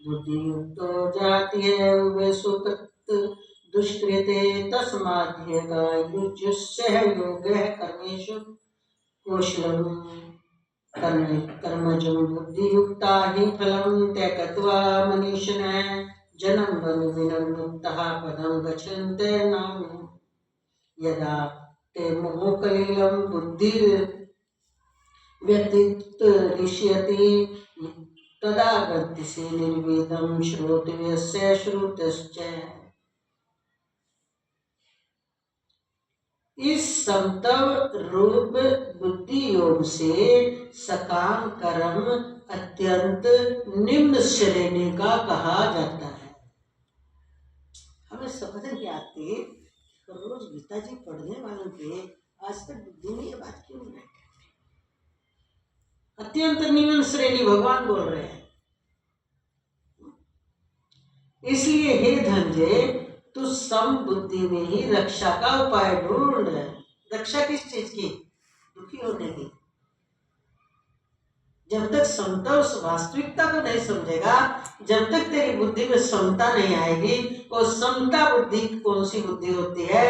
Speaker 1: बुद्धि युक्तो जाति है वे सुकृत दुष्कृते तस्माद्येका युज्यस्य योगः कर्मेषु कौशलम कर्मजं बुद्धियुक्ता हि फलं त्यक्त्वा मनीषिणः जन्म विनिर्मुक्तः पदं गच्छन्ते नाम यदा ते मोहकलिलं बुद्धिर् व्यतिरिष्यति तदा गतिसे निर्वेदं श्रोतव्यस्य श्रुतश्च। इस समतव रूप बुद्धि योग से सकाम कर्म अत्यंत निम्न श्रेणी का कहा जाता है। हमें समझ नहीं आती, रोज गीता जी पढ़ने वालों के आज तक बुद्धि में ये बात क्यों नहीं है? अत्यंत निम्न श्रेणी भगवान बोल रहे हैं। इसलिए हे धनंजय, तू सम बुद्धि में ही रक्षा का उपाय ढूंढ। रक्षा किस चीज की? दुखी होने की। जब तक समता उस वास्तविकता को नहीं समझेगा, जब तक तेरी बुद्धि में समता नहीं आएगी। और समता बुद्धि कौन सी बुद्धि होती है?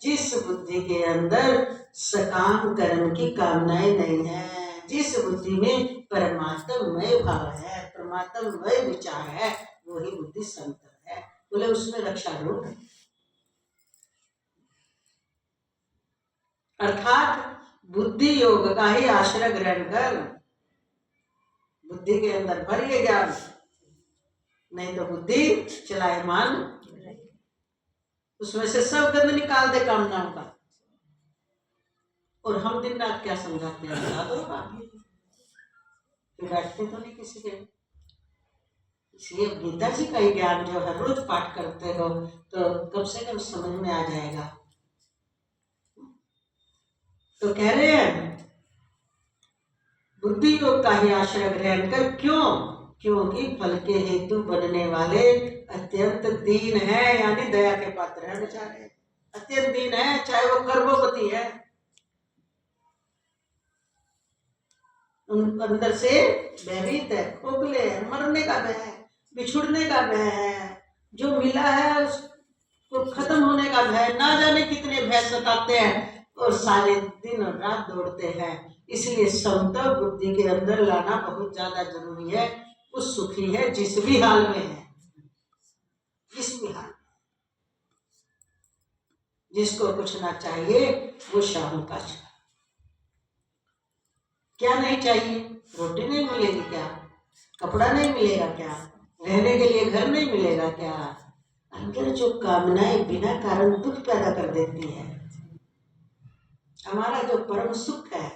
Speaker 1: जिस बुद्धि के अंदर सकाम कर्म की कामनाएं नहीं है, जिस बुद्धि में परमात्ममय भाव है, परमात्ममय विचार है, वही बुद्धि समता है। बोले उसमें रक्षा रूप है। अर्थात बुद्धि योग का ही आश्रय ग्रहण कर बुद्धि के अंदर भर ये ज्ञान, नहीं तो बुद्धि चलायमान, उसमें से सब गंद निकाल दे कामनाओं का। और हम दिन रात क्या समझाते हैं, बता दो फिर बैठते तो नहीं किसी के। इसलिए गीता जी का ही ज्ञान जो हर रोज पाठ करते हो तो कम से कम समझ में आ जाएगा। तो कह रहे हैं बुद्धि योग का ही आश्रय ग्रहण कर, क्यों? क्योंकि फल के हेतु बनने वाले अत्यंत दीन है, यानी दया के पात्र है बेचारे, अत्यंत दीन है, चाहे वो गर्भवती है, अंदर से भयभीत है, खोखले है, मरने का भय है, बिछुड़ने का भय है, जो मिला है उसको खत्म होने का भय, ना जाने कितने भय सताते हैं और सारे दिन और रात दौड़ते हैं। इसलिए समता बुद्धि के अंदर लाना बहुत ज्यादा जरूरी है। वो सुखी है जिस भी हाल में है, जिस भी हाल में। जिसको कुछ ना चाहिए वो शाम का क्या नहीं चाहिए, रोटी नहीं मिलेगी क्या, कपड़ा नहीं मिलेगा क्या, रहने के लिए घर नहीं मिलेगा क्या। अंदर जो कामनाएं बिना कारण दुख पैदा कर देती है, हमारा जो परम सुख है,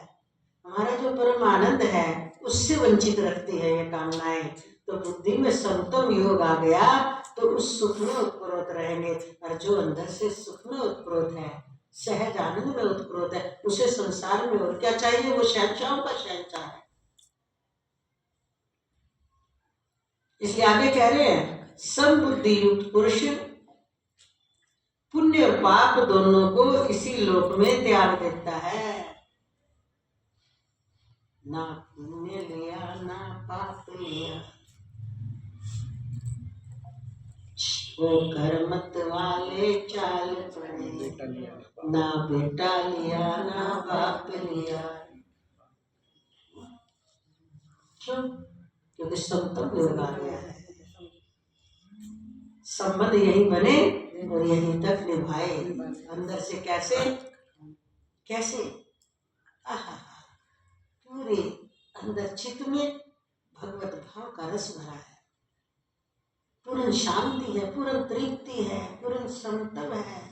Speaker 1: हमारा जो परम आनंद है, उससे वंचित रखती है ये कामनाएं। तो बुद्धि में समतम योग आ गया तो उस सुख में उत्प्रोत रहेंगे। और जो अंदर से सुख में उत्प्रोत है, सहज आनंद में उत्प्रोत है, उसे संसार में और क्या चाहिए, वो शहंशाहों का शहंशाह है। इसलिए आगे कह रहे हैं समबुद्धि युक्त पुरुष पुण्य और पाप दोनों को इसी लोक में त्याग देता है। ना पुण्य लिया ना पाप लिया, वो कर्मत वाले चाल पड़े, ना बेटा लिया ना बाप लिया। क्यों? क्योंकि समतम योग आ गया है, संबंध यही बने और यहीं तक निभाए। अंदर से कैसे कैसे आहा, पूरे अंदर चित्त में भगवत भाव का रस भरा है, पूर्ण शांति है, पूर्ण तृप्ति है, पूर्ण समतल है,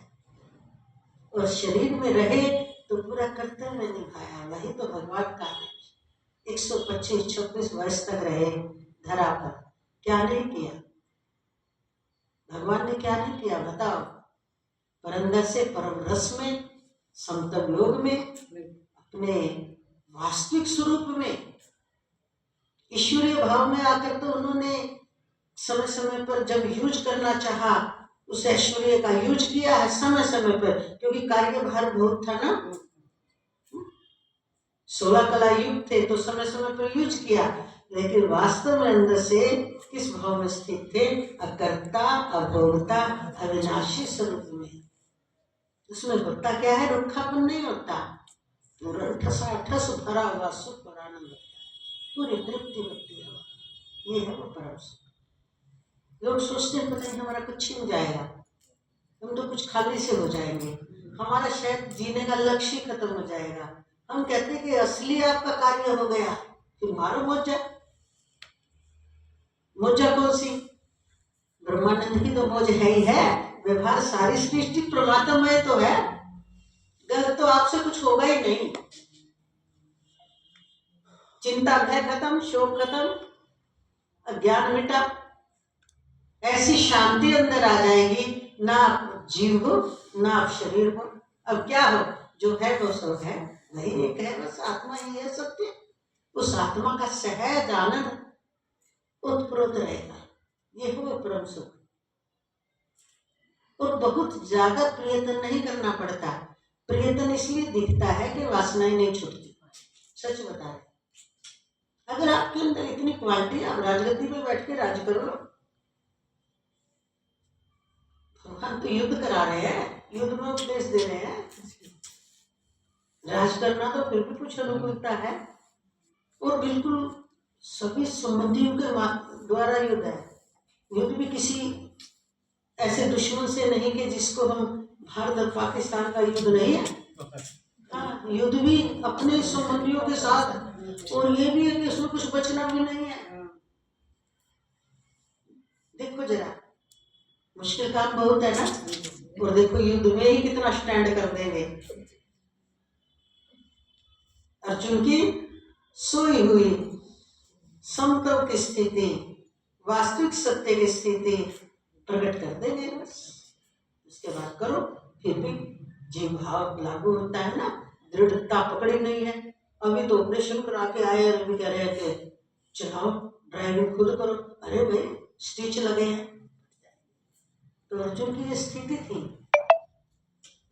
Speaker 1: और शरीर में रहे तो पूरा कर्तव्य निभाया। वही तो भगवान का है। 125-26 वर्ष तक रहे धरा पर, क्या नहीं किया भगवान ने, क्या नहीं किया बताओ। पर अंदर से परम रस में, समतल योग में, अपने वास्तविक स्वरूप में, ईश्वरीय भाव में आकर तो उन्होंने समय समय पर जब यूज करना चाहा उस ऐश्वर्य का यूज किया है समय समय पर, क्योंकि कार्यभार बहुत था ना, 16 कला युग थे तो समय समय पर यूज किया। लेकिन वास्तव में अंदर से किस भाव में स्थित थे, अकर्ता अभोक्ता अविनाशी स्वरूप में। उसमें होता क्या है, रुखापन नहीं होता, पूरा ठस भरा हुआ सुख और आनंद होता है, पूरी तृप्ति होती है। ये है वो परम सुख। लोग सोचते हैं पता नहीं हमारा कुछ छिन जाएगा, हम तो कुछ खाली से हो जाएंगे, हमारा शायद जीने का लक्ष्य ही खत्म हो जाएगा। हम कहते हैं कि असली आपका कार्य हो गया, फिर मारो मौजा। मौजा कौन सी, ब्रह्मानंद की तो मौज है ही है। व्यवहार सारी सृष्टि परमात्मा तो है, गलत तो आपसे कुछ होगा ही नहीं। चिंता भय खत्म, शोक खत्म, अज्ञान मिटा, ऐसी शांति अंदर आ जाएगी। ना आप जीव हो ना आप शरीर हो, अब क्या हो, जो है वो सब है, वही एक है, बस आत्मा ही है सत्य। उस आत्मा का सहज आनंद उत्प्रोत रहेगा, ये हो परम सुख। और बहुत ज्यादा प्रयत्न नहीं करना पड़ता, प्रयत्न इसलिए दिखता है कि वासनाएं नहीं छूटती। सच बता रहे, अगर आपके अंदर इतनी क्वालिटी, आप राजगद्दी में बैठ के राज करो। भगवान तो युद्ध करा रहे हैं, युद्ध में उपदेश दे रहे हैं, राज करना तो फिर भी कुछ अनुकूलता है। और बिल्कुल सभी संबंधियों के द्वारा युद्ध है, युद्ध भी किसी ऐसे दुश्मन से नहीं कि जिसको हम भारत और पाकिस्तान का युद्ध नहीं है। हाँ, युद्ध भी अपने संबंधियों के साथ, और ये भी है कि उसमें कुछ बचना भी नहीं है। देखो जरा, मुश्किल काम बहुत है ना, और देखो युद्ध में ही कितना स्टैंड कर देंगे। अर्जुन की सोई हुई समतव की स्थिति, वास्तविक सत्य की स्थिति प्रकट कर देंगे बस। उसके बाद करो, फिर भी जीव भाव लागू होता है ना, दृढ़ता पकड़ी नहीं है। अभी तो ऑपरेशन करा के आए और अभी कह रहे हैं कि चलाओ, ड्राइविंग खुद करो। अरे भाई, स्टिच लगे हैं। तो अर्जुन की ये स्थिति थी।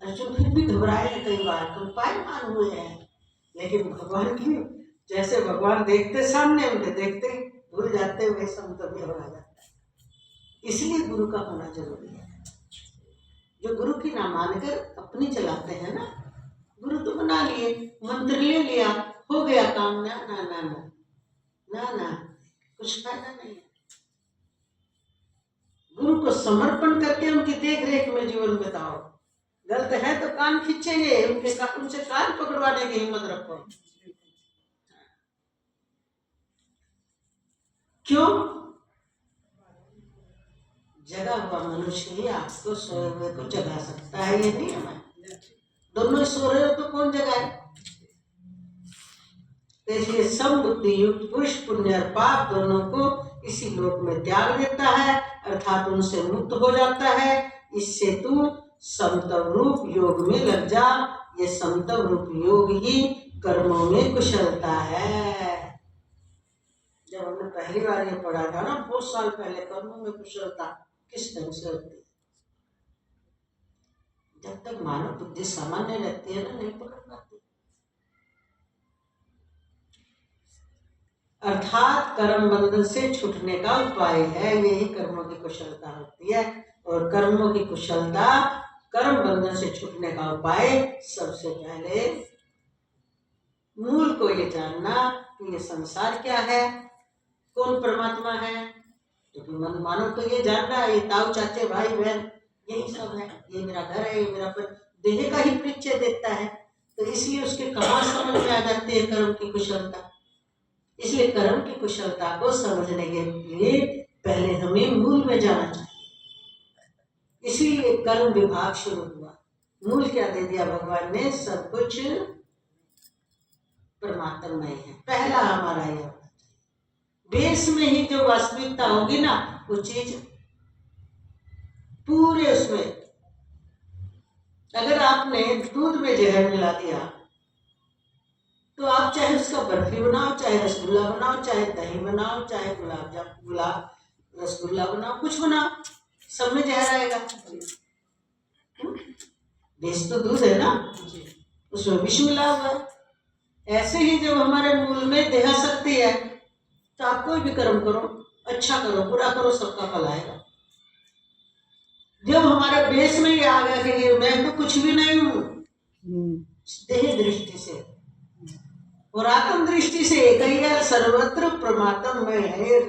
Speaker 1: अर्जुन फिर भी घबराए हैं कई बार, तो पायमान हुए हैं, लेकिन भगवान की, जैसे भगवान देखते सामने, उनके देखते ही भूल जाते हुए समतव्य हो जाता है। इसलिए गुरु का होना जरूरी है। जो गुरु की ना मानकर अपनी चलाते हैं ना, गुरु तो बना लिए, मंत्र ले लिया, हो गया काम, ना ना ना ना ना ना, कुछ फायदा नहीं है। गुरु को समर्पण करके उनकी देख रेख में जीवन बिताओ। गलत है तो कान खींचेंगे, उनसे कान पकड़वाने की हिम्मत रखो। क्यों? जगा हुआ मनुष्य ही आपको सोए हुए को जगा सकता है, ये नहीं है। दोनों सो रहे हो तो कौन जगाए? इसलिए सम बुद्धि युक्त पुरुष पुण्य और पाप दोनों को इसी लोक में त्याग देता है, अर्थात उनसे मुक्त हो जाता है। इससे तू समतव रूप योग में लग जा। ये समतव रूप योग ही कर्मों में कुशलता है। जब हमने पहली बार ये पढ़ा था ना, बहुत साल पहले, कर्मों में कुशलता किस ढंग से होती है, जब तक मानव बुद्धि सामान्य रहती है ना, नहीं पकड़ पाती। अर्थात कर्म बंधन से छूटने का उपाय है, यही कर्मों की कुशलता होती है। और कर्मों की कुशलता, कर्म बंधन से छूटने का उपाय, सबसे पहले मूल को ये जानना कि ये संसार क्या है, कौन परमात्मा है। तो मानव तो ये जान रहा है, ये ताऊ चाचे भाई बहन यही सब है, ये मेरा घर है, ये मेरा देह का ही परिचय देता है। तो इसलिए उसके कहाँ समझ में आ जाती है कर्म की कुशलता। इसलिए कर्म की कुशलता को समझने के लिए पहले हमें मूल में जाना चाहिए। इसीलिए कर्म विभाग शुरू हुआ। मूल क्या दे दिया भगवान ने? सब कुछ परमात्मा है। पहला हमारा यह बेस में ही जो वास्तविकता होगी ना, वो चीज पूरे उसमें, अगर आपने दूध में जहर मिला दिया तो आप चाहे उसका बर्फी बनाओ, चाहे रसगुल्ला बनाओ, चाहे दही बनाओ, चाहे रसगुल्ला बनाओ, कुछ बनाओ, सब में जहर आएगा। बेस तो दूध है ना, उसमें विष मिला हुआ है। ऐसे ही जब हमारे मूल में देह शक्ति है तो आप कोई भी कर्म करो, अच्छा करो, बुरा करो, सबका फल आएगा। जब हमारे बेस में ये आ गया कि मैं तो कुछ भी नहीं हूँ, देह दृष्टि से और आत्म दृष्टि से एक ही है, सर्वत्र परमात्ममय है।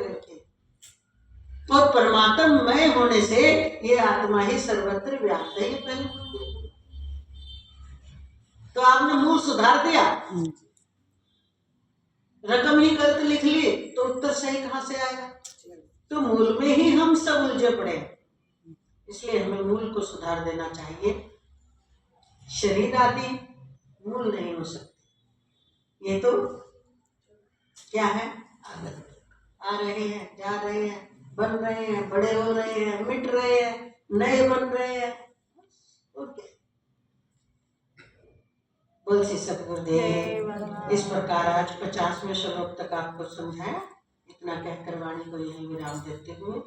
Speaker 1: और परमात्ममय होने से ये आत्मा ही सर्वत्र व्याप्त है। तो आपने मूल सुधार दिया, रकम ही गलत लिख ली तो उत्तर सही कहाँ से आएगा? तो मूल में ही हम सब उलझे पड़े। इसलिए हमें मूल को सुधार देना चाहिए। शरीर आदि मूल नहीं हो सकते। ये तो क्या है? आदत। आ रहे हैं, जा रहे हैं, बन रहे हैं, बड़े हो रहे हैं, मिट रहे हैं, नए बन रहे हैं। ओके, बोल सी सतगुरुदेव। इस प्रकार आज 50वें श्लोक तक आपको समझाया। इतना कहकर वाणी को यही विराम देते हुए